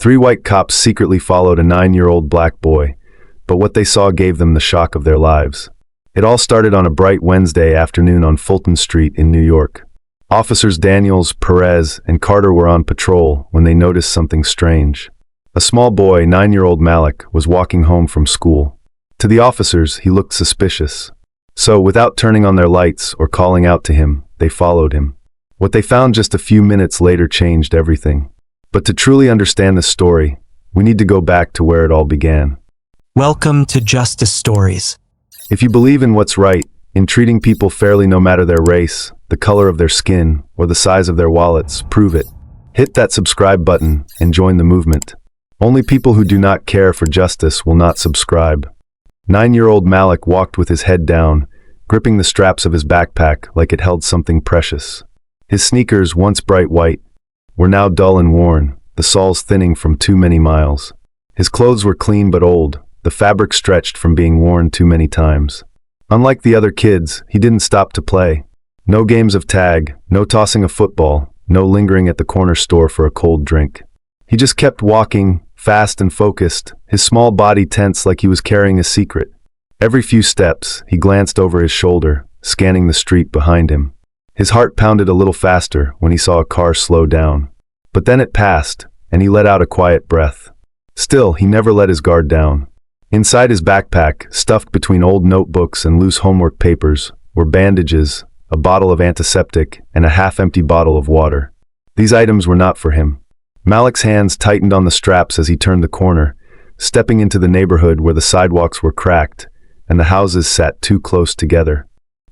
3 white cops secretly followed a 9-year-old black boy, but what they saw gave them the shock of their lives. It all started on a bright Wednesday afternoon on Fulton Street in New York. Officers Daniels, Perez, and Carter were on patrol when they noticed something strange. A small boy, 9-year-old Malik, was walking home from school. To the officers, he looked suspicious. So, without turning on their lights or calling out to him, they followed him. What they found just a few minutes later changed everything. But to truly understand this story, we need to go back to where it all began. Welcome to Justice Stories. If you believe in what's right, in treating people fairly no matter their race, the color of their skin, or the size of their wallets, prove it. Hit that subscribe button and join the movement. Only people who do not care for justice will not subscribe. 9-year-old Malik walked with his head down, gripping the straps of his backpack like it held something precious. His sneakers, once bright white, were now dull and worn, the soles thinning from too many miles. His clothes were clean but old, the fabric stretched from being worn too many times. Unlike the other kids, he didn't stop to play. No games of tag, no tossing a football, no lingering at the corner store for a cold drink. He just kept walking, fast and focused, his small body tense like he was carrying a secret. Every few steps, he glanced over his shoulder, scanning the street behind him. His heart pounded a little faster when he saw a car slow down. But then it passed, and he let out a quiet breath. Still, he never let his guard down. Inside his backpack, stuffed between old notebooks and loose homework papers, were bandages, a bottle of antiseptic, and a half-empty bottle of water. These items were not for him. Malik's hands tightened on the straps as he turned the corner, stepping into the neighborhood where the sidewalks were cracked, and the houses sat too close together.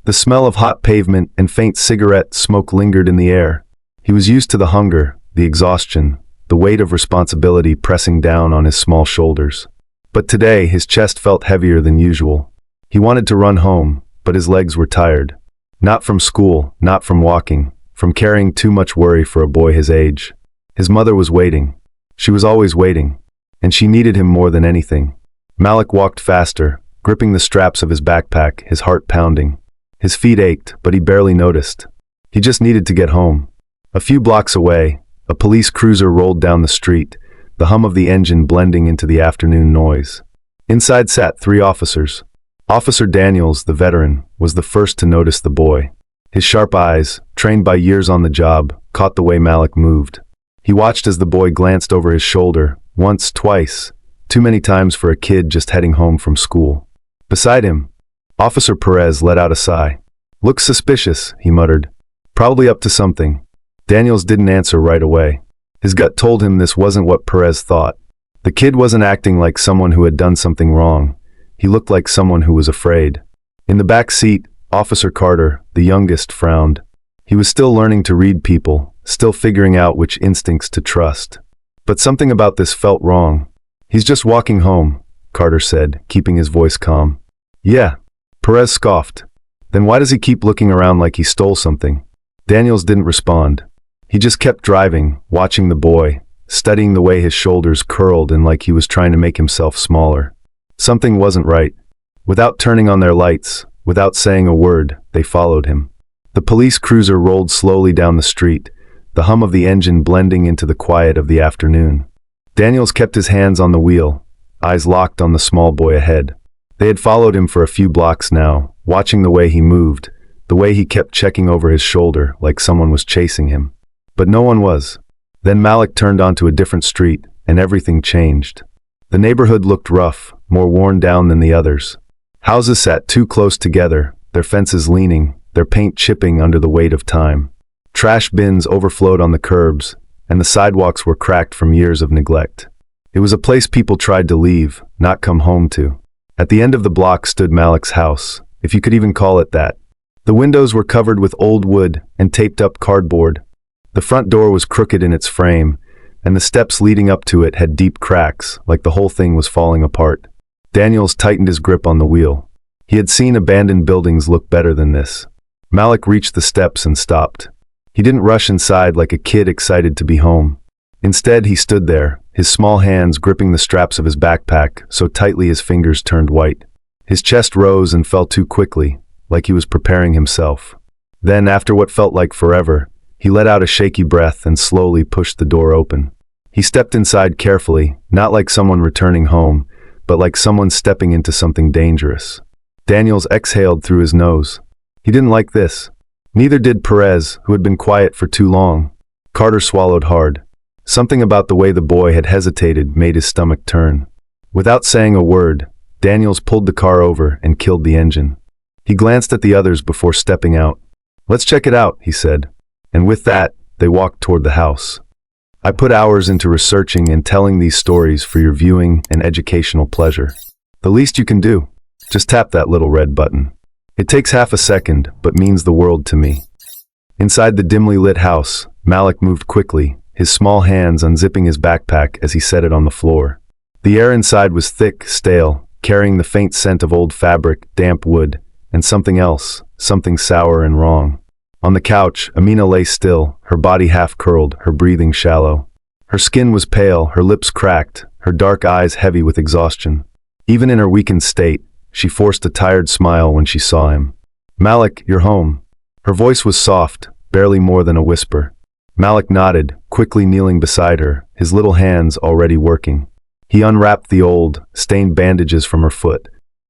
The smell of hot pavement and faint cigarette smoke lingered in the air. He was used to the hunger, the exhaustion, the weight of responsibility pressing down on his small shoulders. But today, his chest felt heavier than usual. He wanted to run home, but his legs were tired. Not from school, not from walking, from carrying too much worry for a boy his age. His mother was waiting. She was always waiting, and she needed him more than anything. Malik walked faster, gripping the straps of his backpack, his heart pounding. His feet ached, but he barely noticed. He just needed to get home. A few blocks away, a police cruiser rolled down the street, the hum of the engine blending into the afternoon noise. Inside sat 3 officers. Officer Daniels, the veteran, was the first to notice the boy. His sharp eyes, trained by years on the job, caught the way Malik moved. He watched as the boy glanced over his shoulder, once, twice, too many times for a kid just heading home from school. Beside him, Officer Perez let out a sigh. "Looks suspicious," he muttered. "Probably up to something." Daniels didn't answer right away. His gut told him this wasn't what Perez thought. The kid wasn't acting like someone who had done something wrong. He looked like someone who was afraid. In the back seat, Officer Carter, the youngest, frowned. He was still learning to read people, still figuring out which instincts to trust. But something about this felt wrong. "He's just walking home," Carter said, keeping his voice calm. "Yeah," Perez scoffed. "Then why does he keep looking around like he stole something?" Daniels didn't respond. He just kept driving, watching the boy, studying the way his shoulders curled and like he was trying to make himself smaller. Something wasn't right. Without turning on their lights, without saying a word, they followed him. The police cruiser rolled slowly down the street, the hum of the engine blending into the quiet of the afternoon. Daniels kept his hands on the wheel, eyes locked on the small boy ahead. They had followed him for a few blocks now, watching the way he moved, the way he kept checking over his shoulder like someone was chasing him. But no one was. Then Malik turned onto a different street, and everything changed. The neighborhood looked rough, more worn down than the others. Houses sat too close together, their fences leaning, their paint chipping under the weight of time. Trash bins overflowed on the curbs, and the sidewalks were cracked from years of neglect. It was a place people tried to leave, not come home to. At the end of the block stood Malik's house, if you could even call it that. The windows were covered with old wood and taped-up cardboard. The front door was crooked in its frame, and the steps leading up to it had deep cracks, like the whole thing was falling apart. Daniels tightened his grip on the wheel. He had seen abandoned buildings look better than this. Malik reached the steps and stopped. He didn't rush inside like a kid excited to be home. Instead, he stood there, his small hands gripping the straps of his backpack so tightly his fingers turned white. His chest rose and fell too quickly, like he was preparing himself. Then, after what felt like forever, he let out a shaky breath and slowly pushed the door open. He stepped inside carefully, not like someone returning home, but like someone stepping into something dangerous. Daniels exhaled through his nose. He didn't like this. Neither did Perez, who had been quiet for too long. Carter swallowed hard. Something about the way the boy had hesitated made his stomach turn. Without saying a word, Daniels pulled the car over and killed the engine. He glanced at the others before stepping out. "Let's check it out," he said. And with that, they walked toward the house. I put hours into researching and telling these stories for your viewing and educational pleasure. The least you can do, just tap that little red button. It takes half a second, but means the world to me. Inside the dimly lit house, Malik moved quickly, his small hands unzipping his backpack as he set it on the floor. The air inside was thick, stale, carrying the faint scent of old fabric, damp wood, and something else, something sour and wrong. On the couch, Amina lay still, her body half-curled, her breathing shallow. Her skin was pale, her lips cracked, her dark eyes heavy with exhaustion. Even in her weakened state, she forced a tired smile when she saw him. "Malik, you're home." Her voice was soft, barely more than a whisper. Malik nodded, quickly kneeling beside her, his little hands already working. He unwrapped the old, stained bandages from her foot,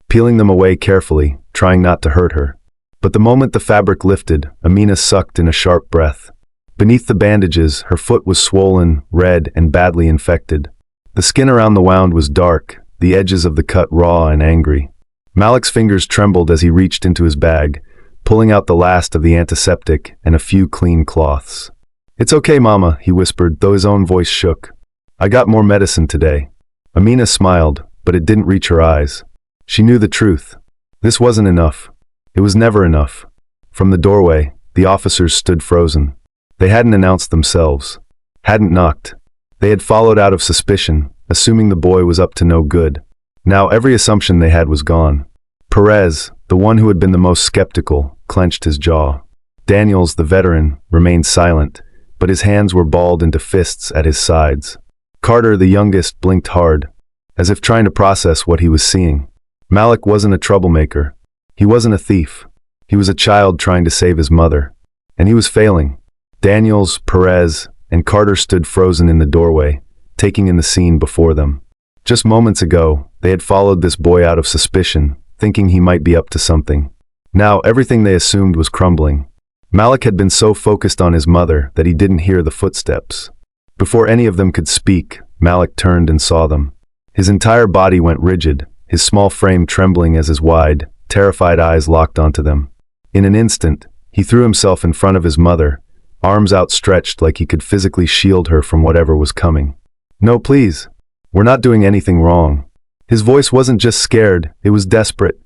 peeling them away carefully, trying not to hurt her. But the moment the fabric lifted, Amina sucked in a sharp breath. Beneath the bandages, her foot was swollen, red, and badly infected. The skin around the wound was dark, the edges of the cut raw and angry. Malik's fingers trembled as he reached into his bag, pulling out the last of the antiseptic and a few clean cloths. "It's okay, Mama," he whispered, though his own voice shook. "I got more medicine today." Amina smiled, but it didn't reach her eyes. She knew the truth. This wasn't enough. It was never enough. From the doorway, the officers stood frozen. They hadn't announced themselves, hadn't knocked. They had followed out of suspicion, assuming the boy was up to no good. Now every assumption they had was gone. Perez, the one who had been the most skeptical, clenched his jaw. Daniels, the veteran, remained silent, but his hands were balled into fists at his sides. Carter, the youngest, blinked hard, as if trying to process what he was seeing. Malik wasn't a troublemaker. He wasn't a thief. He was a child trying to save his mother. And he was failing. Daniels, Perez, and Carter stood frozen in the doorway, taking in the scene before them. Just moments ago, they had followed this boy out of suspicion, thinking he might be up to something. Now, everything they assumed was crumbling. Malik had been so focused on his mother that he didn't hear the footsteps. Before any of them could speak, Malik turned and saw them. His entire body went rigid, his small frame trembling as his wide, terrified eyes locked onto them. In an instant, he threw himself in front of his mother, arms outstretched like he could physically shield her from whatever was coming. "No, please. We're not doing anything wrong." His voice wasn't just scared, it was desperate.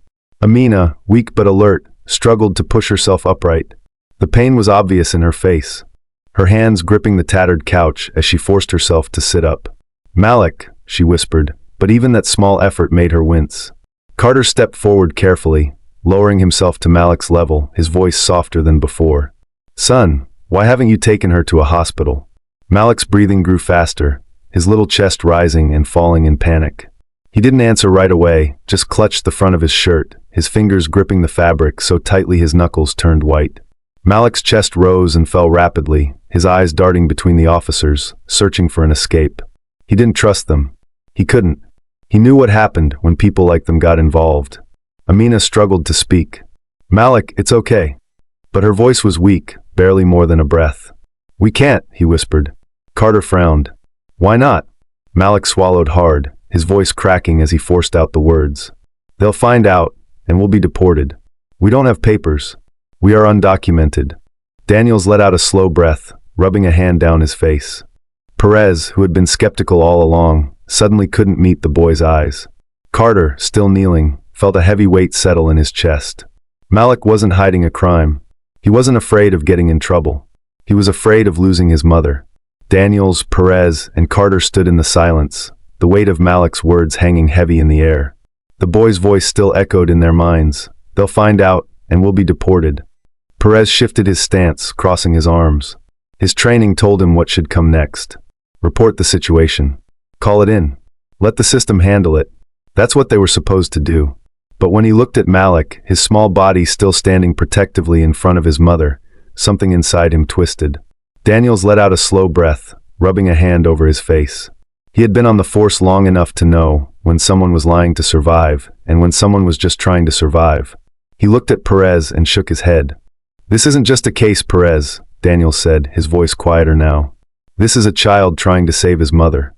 Amina, weak but alert, struggled to push herself upright. The pain was obvious in her face, her hands gripping the tattered couch as she forced herself to sit up. "Malik," she whispered, but even that small effort made her wince. Carter stepped forward carefully, lowering himself to Malik's level, his voice softer than before. "Son, why haven't you taken her to a hospital?" Malik's breathing grew faster, his little chest rising and falling in panic. He didn't answer right away, just clutched the front of his shirt, his fingers gripping the fabric so tightly his knuckles turned white. Malik's chest rose and fell rapidly, his eyes darting between the officers, searching for an escape. He didn't trust them. He couldn't. He knew what happened when people like them got involved. Amina struggled to speak. "Malik, it's okay." But her voice was weak, barely more than a breath. "We can't," he whispered. Carter frowned. "Why not?" Malik swallowed hard, his voice cracking as he forced out the words. "They'll find out, and we'll be deported. We don't have papers. We are undocumented." Daniels let out a slow breath, rubbing a hand down his face. Perez, who had been skeptical all along, suddenly couldn't meet the boy's eyes. Carter, still kneeling, felt a heavy weight settle in his chest. Malik wasn't hiding a crime. He wasn't afraid of getting in trouble. He was afraid of losing his mother. Daniels, Perez, and Carter stood in the silence, the weight of Malik's words hanging heavy in the air. The boy's voice still echoed in their minds. "They'll find out, and we'll be deported." Perez shifted his stance, crossing his arms. His training told him what should come next. Report the situation. Call it in. Let the system handle it. That's what they were supposed to do. But when he looked at Malik, his small body still standing protectively in front of his mother, something inside him twisted. Daniels let out a slow breath, rubbing a hand over his face. He had been on the force long enough to know when someone was lying to survive and when someone was just trying to survive. He looked at Perez and shook his head. "This isn't just a case, Perez," Daniel said, his voice quieter now. "This is a child trying to save his mother."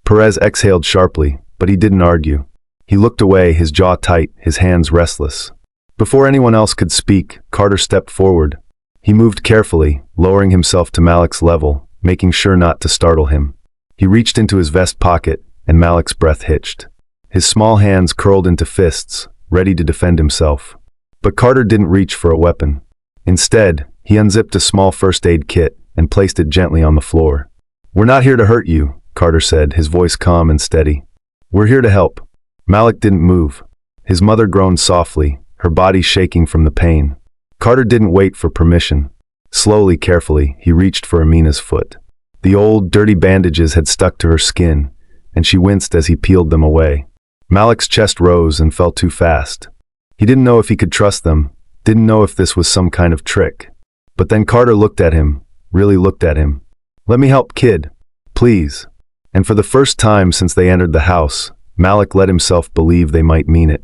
Perez exhaled sharply, but he didn't argue. He looked away, his jaw tight, his hands restless. Before anyone else could speak, Carter stepped forward. He moved carefully, lowering himself to Malik's level, making sure not to startle him. He reached into his vest pocket, and Malik's breath hitched. His small hands curled into fists, ready to defend himself. But Carter didn't reach for a weapon. Instead, he unzipped a small first aid kit and placed it gently on the floor. "We're not here to hurt you," Carter said, his voice calm and steady. "We're here to help." Malik didn't move. His mother groaned softly, her body shaking from the pain. Carter didn't wait for permission. Slowly, carefully, he reached for Amina's foot. The old, dirty bandages had stuck to her skin, and she winced as he peeled them away. Malik's chest rose and fell too fast. He didn't know if he could trust them, didn't know if this was some kind of trick. But then Carter looked at him, really looked at him. "Let me help, kid. Please." And for the first time since they entered the house, Malik let himself believe they might mean it.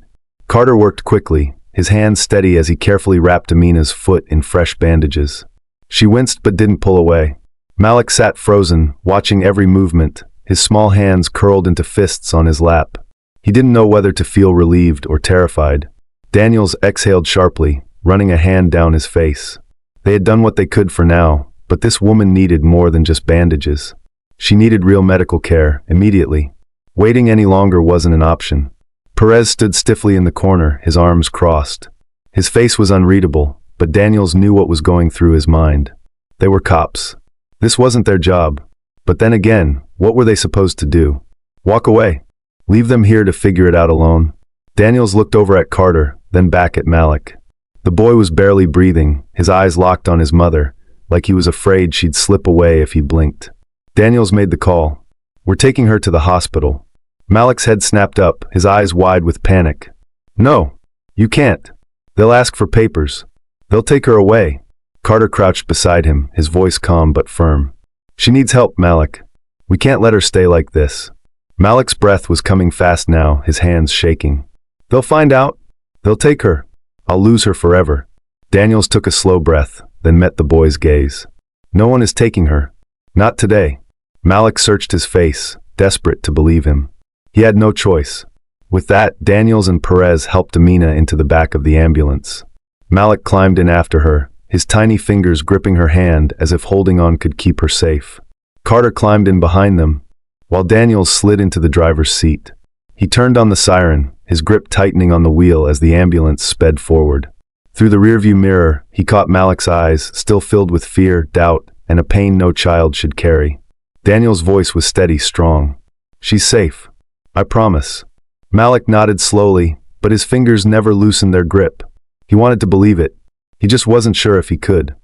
Carter worked quickly, his hands steady as he carefully wrapped Amina's foot in fresh bandages. She winced but didn't pull away. Malik sat frozen, watching every movement, his small hands curled into fists on his lap. He didn't know whether to feel relieved or terrified. Daniels exhaled sharply, running a hand down his face. They had done what they could for now, but this woman needed more than just bandages. She needed real medical care, immediately. Waiting any longer wasn't an option. Perez stood stiffly in the corner, his arms crossed. His face was unreadable, but Daniels knew what was going through his mind. They were cops. This wasn't their job. But then again, what were they supposed to do? Walk away? Leave them here to figure it out alone? Daniels looked over at Carter, then back at Malik. The boy was barely breathing, his eyes locked on his mother, like he was afraid she'd slip away if he blinked. Daniels made the call. "We're taking her to the hospital." Malik's head snapped up, his eyes wide with panic. "No, you can't. They'll ask for papers. They'll take her away." Carter crouched beside him, his voice calm but firm. "She needs help, Malik. We can't let her stay like this." Malik's breath was coming fast now, his hands shaking. "They'll find out. They'll take her. I'll lose her forever." Daniels took a slow breath, then met the boy's gaze. "No one is taking her. Not today." Malik searched his face, desperate to believe him. He had no choice. With that, Daniels and Perez helped Amina into the back of the ambulance. Malik climbed in after her, his tiny fingers gripping her hand as if holding on could keep her safe. Carter climbed in behind them, while Daniels slid into the driver's seat. He turned on the siren, his grip tightening on the wheel as the ambulance sped forward. Through the rearview mirror, he caught Malik's eyes, still filled with fear, doubt, and a pain no child should carry. Daniel's voice was steady, strong. "She's safe. I promise." Malik nodded slowly, but his fingers never loosened their grip. He wanted to believe it. He just wasn't sure if he could.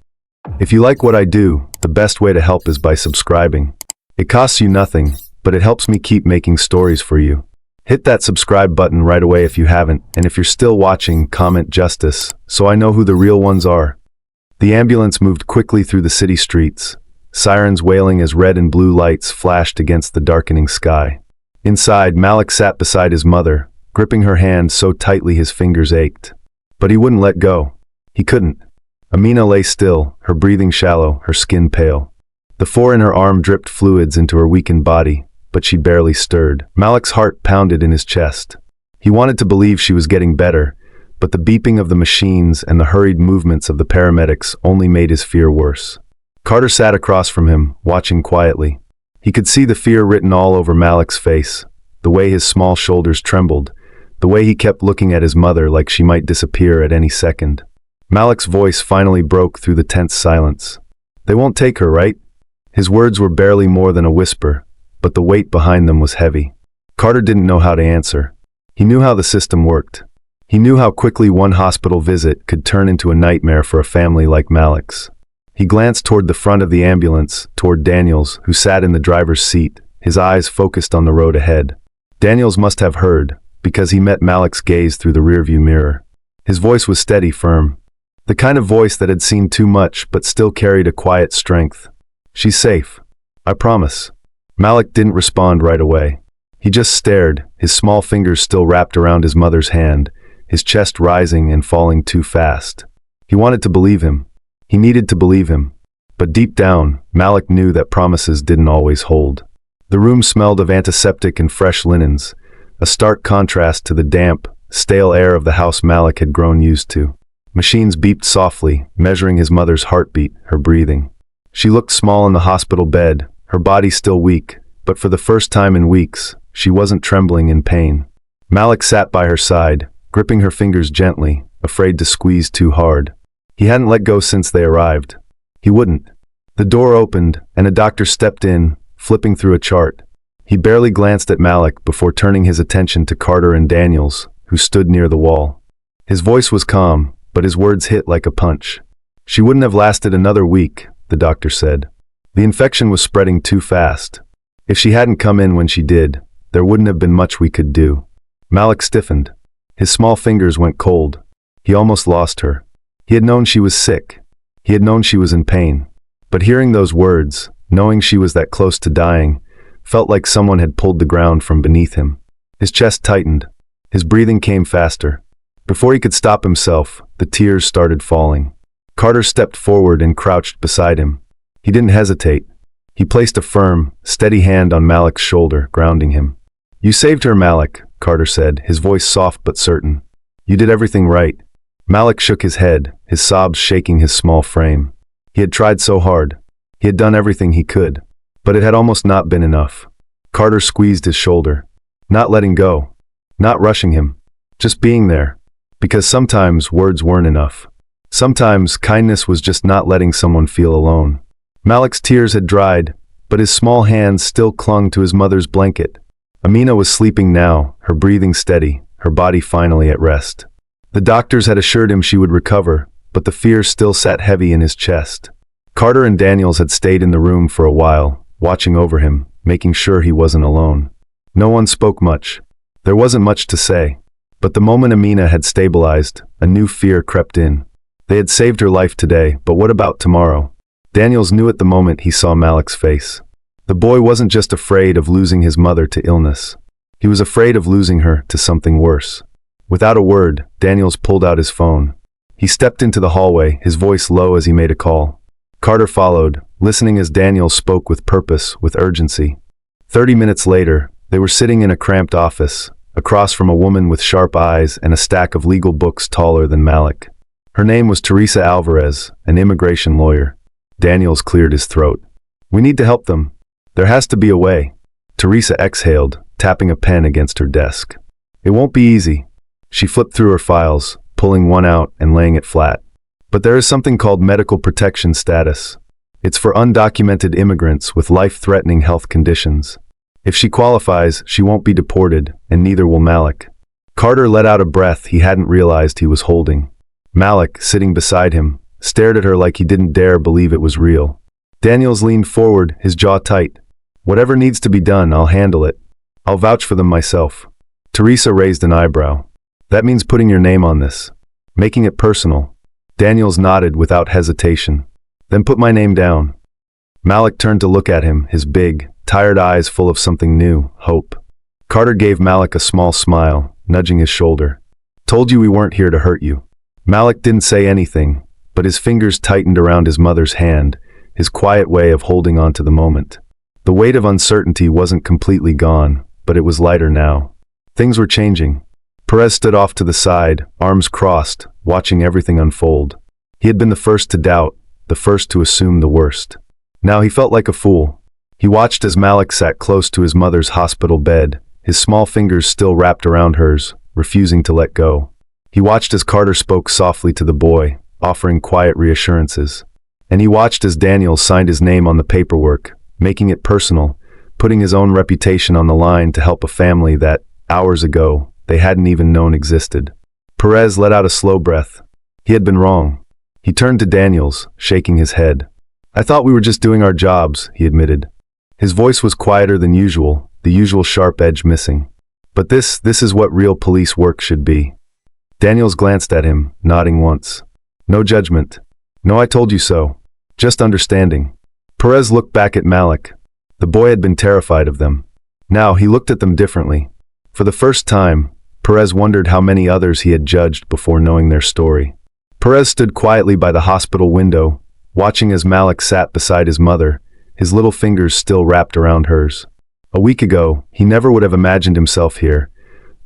If you like what I do, the best way to help is by subscribing. It costs you nothing, but it helps me keep making stories for you. Hit that subscribe button right away if you haven't, and if you're still watching, comment justice, so I know who the real ones are. The ambulance moved quickly through the city streets, sirens wailing as red and blue lights flashed against the darkening sky. Inside, Malik sat beside his mother, gripping her hand so tightly his fingers ached. But he wouldn't let go. He couldn't. Amina lay still, her breathing shallow, her skin pale. The four in her arm dripped fluids into her weakened body, but she barely stirred. Malik's heart pounded in his chest. He wanted to believe she was getting better, but the beeping of the machines and the hurried movements of the paramedics only made his fear worse. Carter sat across from him, watching quietly. He could see the fear written all over Malik's face, the way his small shoulders trembled, the way he kept looking at his mother like she might disappear at any second. Malik's voice finally broke through the tense silence. "They won't take her, right?" His words were barely more than a whisper, but the weight behind them was heavy. Carter didn't know how to answer. He knew how the system worked. He knew how quickly one hospital visit could turn into a nightmare for a family like Malik's. He glanced toward the front of the ambulance, toward Daniels, who sat in the driver's seat, his eyes focused on the road ahead. Daniels must have heard, because he met Malik's gaze through the rearview mirror. His voice was steady, firm. The kind of voice that had seen too much but still carried a quiet strength. "She's safe. I promise. Malik didn't respond right away. He just stared, his small fingers still wrapped around his mother's hand, his chest rising and falling too fast. He wanted to believe him. He needed to believe him. But deep down, Malik knew that promises didn't always hold. The room smelled of antiseptic and fresh linens, a stark contrast to the damp, stale air of the house Malik had grown used to. Machines beeped softly, measuring his mother's heartbeat, her breathing. She looked small in the hospital bed, her body still weak, but for the first time in weeks, she wasn't trembling in pain. Malik sat by her side, gripping her fingers gently, afraid to squeeze too hard. He hadn't let go since they arrived. He wouldn't. The door opened, and a doctor stepped in, flipping through a chart. He barely glanced at Malik before turning his attention to Carter and Daniels, who stood near the wall. His voice was calm, but his words hit like a punch. She wouldn't have lasted another week, the doctor said. The infection was spreading too fast. If she hadn't come in when she did, there wouldn't have been much we could do. Malik stiffened. His small fingers went cold. He almost lost her. He had known she was sick. He had known she was in pain. But hearing those words, knowing she was that close to dying, felt like someone had pulled the ground from beneath him. His chest tightened. His breathing came faster. Before he could stop himself, the tears started falling. Carter stepped forward and crouched beside him. He didn't hesitate. He placed a firm, steady hand on Malik's shoulder, grounding him. "You saved her, Malik," Carter said, his voice soft but certain. "You did everything right." Malik shook his head, his sobs shaking his small frame. He had tried so hard. He had done everything he could. But it had almost not been enough. Carter squeezed his shoulder. Not letting go. Not rushing him. Just being there. Because sometimes words weren't enough. Sometimes kindness was just not letting someone feel alone. Malik's tears had dried, but his small hands still clung to his mother's blanket. Amina was sleeping now, her breathing steady, her body finally at rest. The doctors had assured him she would recover, but the fear still sat heavy in his chest. Carter and Daniels had stayed in the room for a while, watching over him, making sure he wasn't alone. No one spoke much. There wasn't much to say. But the moment Amina had stabilized, a new fear crept in. They had saved her life today, but what about tomorrow? Daniels knew at the moment he saw Malik's face. The boy wasn't just afraid of losing his mother to illness. He was afraid of losing her to something worse. Without a word, Daniels pulled out his phone. He stepped into the hallway, his voice low as he made a call. Carter followed, listening as Daniels spoke with purpose, with urgency. 30 minutes later, they were sitting in a cramped office, across from a woman with sharp eyes and a stack of legal books taller than Malik. Her name was Teresa Alvarez, an immigration lawyer. Daniels cleared his throat. "We need to help them. There has to be a way." Teresa exhaled, tapping a pen against her desk. "It won't be easy." She flipped through her files, pulling one out and laying it flat. "But there is something called medical protection status. It's for undocumented immigrants with life-threatening health conditions. If she qualifies, she won't be deported, and neither will Malik." Carter let out a breath he hadn't realized he was holding. Malik, sitting beside him, stared at her like he didn't dare believe it was real. Daniels leaned forward, his jaw tight. "Whatever needs to be done, I'll handle it. I'll vouch for them myself." Teresa raised an eyebrow. "That means putting your name on this. Making it personal." Daniels nodded without hesitation. "Then put my name down." Malik turned to look at him, his big, tired eyes full of something new, hope. Carter gave Malik a small smile, nudging his shoulder. "Told you we weren't here to hurt you." Malik didn't say anything, but his fingers tightened around his mother's hand, his quiet way of holding on to the moment. The weight of uncertainty wasn't completely gone, but it was lighter now. Things were changing. Perez stood off to the side, arms crossed, watching everything unfold. He had been the first to doubt, the first to assume the worst. Now he felt like a fool. He watched as Malik sat close to his mother's hospital bed, his small fingers still wrapped around hers, refusing to let go. He watched as Carter spoke softly to the boy, offering quiet reassurances. And he watched as Daniel signed his name on the paperwork, making it personal, putting his own reputation on the line to help a family that, hours ago, they hadn't even known existed. Perez let out a slow breath. He had been wrong. He turned to Daniels, shaking his head. "I thought we were just doing our jobs," he admitted. His voice was quieter than usual, the usual sharp edge missing. "But this is what real police work should be." Daniels glanced at him, nodding once. "No judgment. No I told you so. Just understanding." Perez looked back at Malik. The boy had been terrified of them. Now he looked at them differently. For the first time, Perez wondered how many others he had judged before knowing their story. Perez stood quietly by the hospital window, watching as Malik sat beside his mother, his little fingers still wrapped around hers. A week ago, he never would have imagined himself here,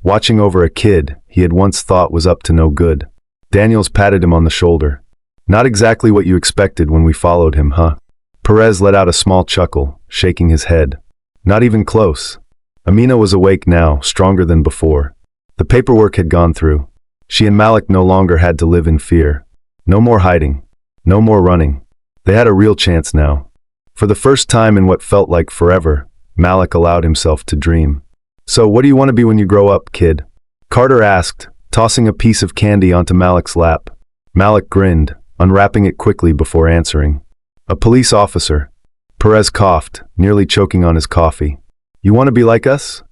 watching over a kid he had once thought was up to no good. Daniels patted him on the shoulder. "Not exactly what you expected when we followed him, huh?" Perez let out a small chuckle, shaking his head. "Not even close." Amina was awake now, stronger than before. The paperwork had gone through. She and Malik no longer had to live in fear. No more hiding. No more running. They had a real chance now. For the first time in what felt like forever, Malik allowed himself to dream. "So what do you want to be when you grow up, kid?" Carter asked, tossing a piece of candy onto Malik's lap. Malik grinned, unwrapping it quickly before answering. "A police officer." Perez coughed, nearly choking on his coffee. "You want to be like us?"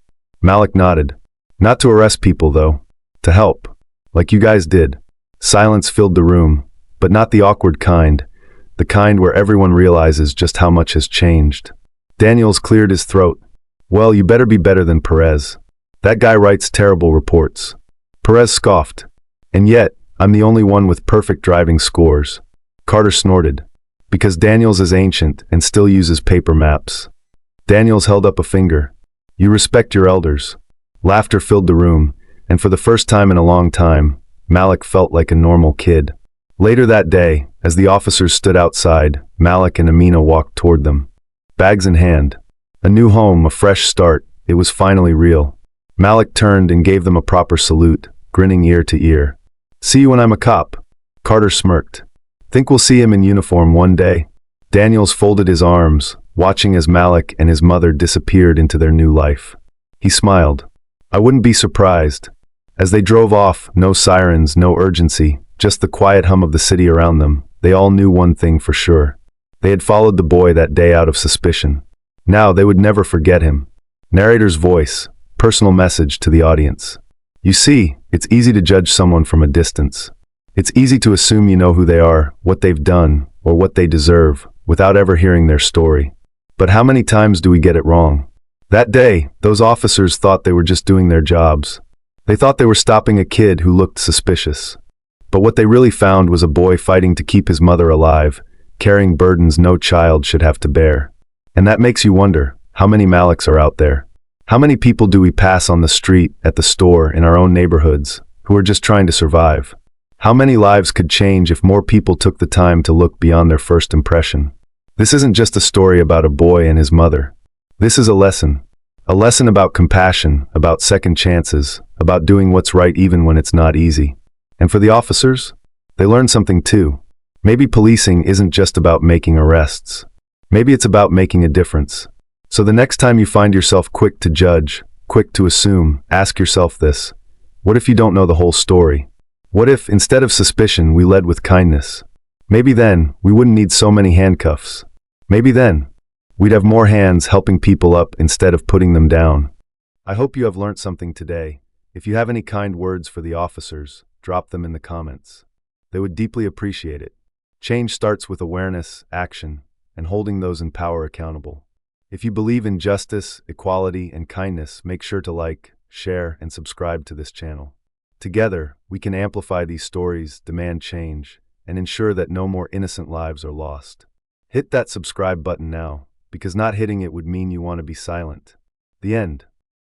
Malik nodded. "Not to arrest people, though. To help. Like you guys did." Silence filled the room, but not the awkward kind. The kind where everyone realizes just how much has changed. Daniels cleared his throat. "Well, you better be better than Perez. That guy writes terrible reports." Perez scoffed. "And yet, I'm the only one with perfect driving scores." Carter snorted. "Because Daniels is ancient and still uses paper maps." Daniels held up a finger. "You respect your elders." Laughter filled the room, and for the first time in a long time, Malik felt like a normal kid. Later that day, as the officers stood outside, Malik and Amina walked toward them. Bags in hand. A new home, a fresh start. It was finally real. Malik turned and gave them a proper salute, grinning ear to ear. "See you when I'm a cop." Carter smirked. "Think we'll see him in uniform one day?" Daniels folded his arms, watching as Malik and his mother disappeared into their new life. He smiled. "I wouldn't be surprised." As they drove off, no sirens, no urgency, just the quiet hum of the city around them, they all knew one thing for sure. They had followed the boy that day out of suspicion. Now they would never forget him. Narrator's voice, personal message to the audience. "You see, it's easy to judge someone from a distance. It's easy to assume you know who they are, what they've done, or what they deserve, without ever hearing their story. But how many times do we get it wrong?" That day, those officers thought they were just doing their jobs. They thought they were stopping a kid who looked suspicious. But what they really found was a boy fighting to keep his mother alive, carrying burdens no child should have to bear. And that makes you wonder, how many Maliks are out there? How many people do we pass on the street, at the store, in our own neighborhoods, who are just trying to survive? How many lives could change if more people took the time to look beyond their first impression? This isn't just a story about a boy and his mother. This is a lesson. A lesson about compassion, about second chances, about doing what's right even when it's not easy. And for the officers, they learned something too. Maybe policing isn't just about making arrests. Maybe it's about making a difference. So the next time you find yourself quick to judge, quick to assume, ask yourself this. What if you don't know the whole story? What if, instead of suspicion, we led with kindness? Maybe then, we wouldn't need so many handcuffs. Maybe then, we'd have more hands helping people up instead of putting them down. I hope you have learned something today. If you have any kind words for the officers, drop them in the comments. They would deeply appreciate it. Change starts with awareness, action, and holding those in power accountable. If you believe in justice, equality, and kindness, make sure to like, share, and subscribe to this channel. Together, we can amplify these stories, demand change, and ensure that no more innocent lives are lost. Hit that subscribe button now, because not hitting it would mean you want to be silent. The end.